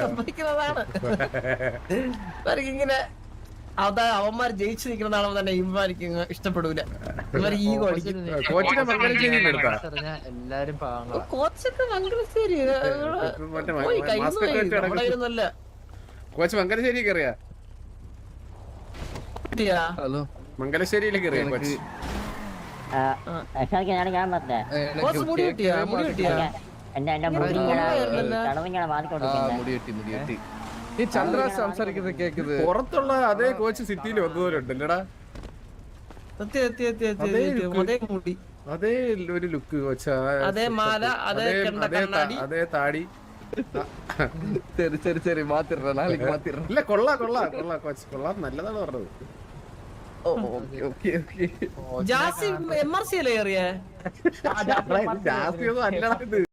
സംഭവിക്കുന്നതാണ്. ഇങ്ങനെ അതാ അവന്മാർ ജയിച്ചു നിൽക്കുന്നതാണോ തന്നെ ഇവന്മാർക്ക് ഇഷ്ടപ്പെടൂല. ഇവന്മാർക്ക് ഈഗോ അടിക്കും. കോച്ചിനെ മംഗലശ്ശേരിയിൽ എടുത്താ കോച്ചൊക്കെ മംഗലശ്ശേരി പോയി കഴിഞ്ഞല്ല. കോച്ച് മംഗലശ്ശേരി കയറിയാ? ഹലോ മംഗലശ്ശേരിയിലേക്ക് കയറിയാ കോച്ച്? കോച്ച് മുടി കിട്ടിയാ? മുടി കിട്ടിയാ? മുടി കെട്ടി ഈ ചന്ദ്ര സംസാരിക്കുന്നത് കേക്കുന്നത് പുറത്തുള്ള അതേ കോച്ച് സിറ്റിയിൽ വന്നവരുണ്ടല്ലടാ. അതേ ഒരു ലുക്ക് കോച്ച, അതേ മാല, അതേ താടി. ശരി മാത്തിട നാളേക്ക് മാത്തിട. ഇല്ല കൊള്ളാം കോച്ച് കൊള്ളാം, നല്ലതാണ് പറഞ്ഞത്. ജാസി MRC അല്ലേ ഏറിയ? ജാസ്തി ഒന്നും അല്ലടാ ഇത്.